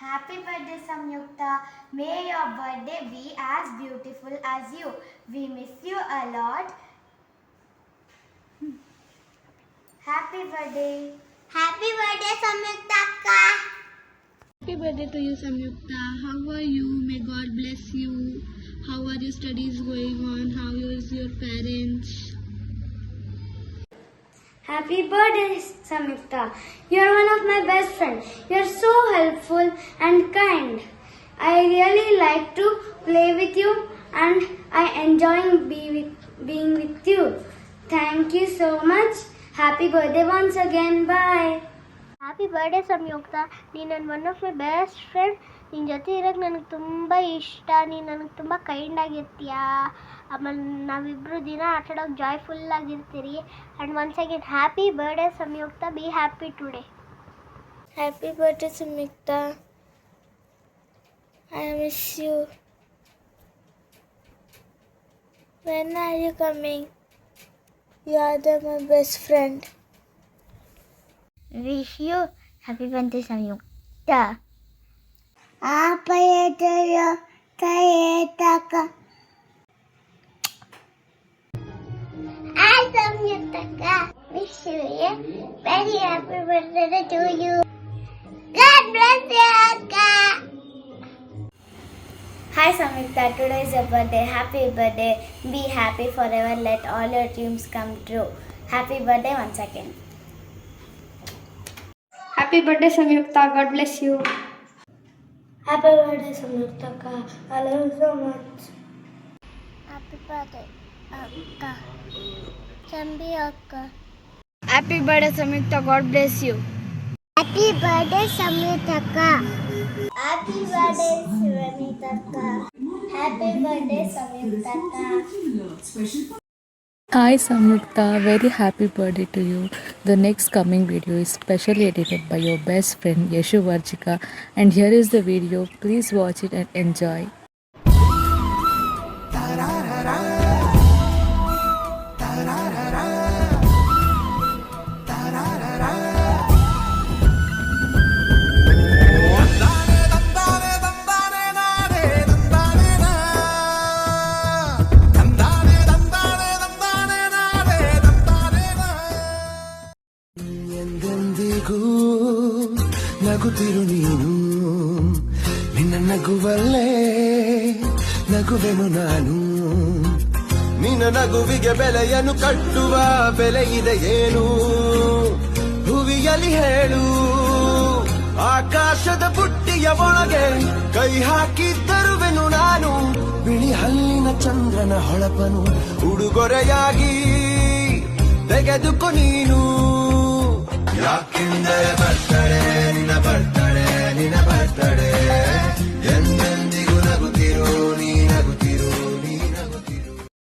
Happy birthday Samyukta. May your birthday be as beautiful as you. We miss you a lot. Happy birthday. Happy birthday Samyukta akka. Happy birthday to you, Samyukta. How are you? May God bless you. How are your studies going on? How is your parents? Happy birthday Samyukta. You're one of my best friends. You're so helpful and kind. I really like to play with you and I enjoy being with you. Thank you so much. Happy birthday once again. Bye. Happy birthday Samyukta. ನೀನು ನನ್ನ one of my best friend. ನಿನ್ನ ಜೊತೆ ಇರೋಕ್ಕೆ ನನಗೆ ತುಂಬ ಇಷ್ಟ. ನೀನು ನನಗೆ ತುಂಬ ಕೈಂಡಾಗಿರ್ತೀಯ. ಆಮೇಲೆ ನಾವಿಬ್ಬರು ದಿನ ಆಟಾಡೋಕೆ ಜಾಯ್ಫುಲ್ಲಾಗಿರ್ತೀರಿ. And once again happy birthday Samyukta. Be happy today. Happy birthday Samyukta. I miss you. When are you coming? You are my best friend. Wish you happy birthday Samyukta. Apayatayo tayetaka. I Samyukta. Wish you a very happy birthday to you. God bless you, Akka. Hi Samyukta, today is your birthday. Happy birthday. Be happy forever. Let all your dreams come true. Happy birthday once again. Happy birthday, Samyukta. God bless you. Happy birthday Samyukta. I love you so much. Happy birthday ಅಕ್ಕ. ಚಂಬಿ ಅಕ್ಕ. Happy birthday, Samyukta. God bless you. Happy birthday ಸಂಯುಕ್ತಕ್ಕ. Happy birthday Samyukta. Happy birthday Samyukta. Hi Samyukta, very happy birthday to you. The next coming video is specially edited by your best friend Yeshu Varjika, and here is the video. Please watch it and enjoy. ಎಂದೆಂದಿಗೂ ನಗುತ್ತಿರು ನೀನು, ನಿನ್ನ ನಗುವಲ್ಲೇ ನಗುವೆನು ನಾನು. ನಿನ್ನ ನಗುವಿಗೆ ಬೆಲೆಯನ್ನು ಕಟ್ಟುವ ಬೆಲೆ ಇದೆ ಏನು ಭುವಿಯಲ್ಲಿ ಹೇಳು. ಆಕಾಶದ ಬುಟ್ಟಿಯ ಒಳಗೆ ಕೈ ಹಾಕಿ ತರುವೆನು ನಾನು, ಬಿಳಿ ಹಲ್ಲಿನ ಚಂದ್ರನ ಹೊಳಪನು ಉಡುಗೊರೆಯಾಗಿ ತೆಗೆದುಕೊ ನೀನು. ಯಾಕೆಂದರೆ ಬರ್ತಾರೆ ನಿನ್ನ ಬರ್ತಾರೆ ನಿನ್ನ ಬರ್ತಾರೆ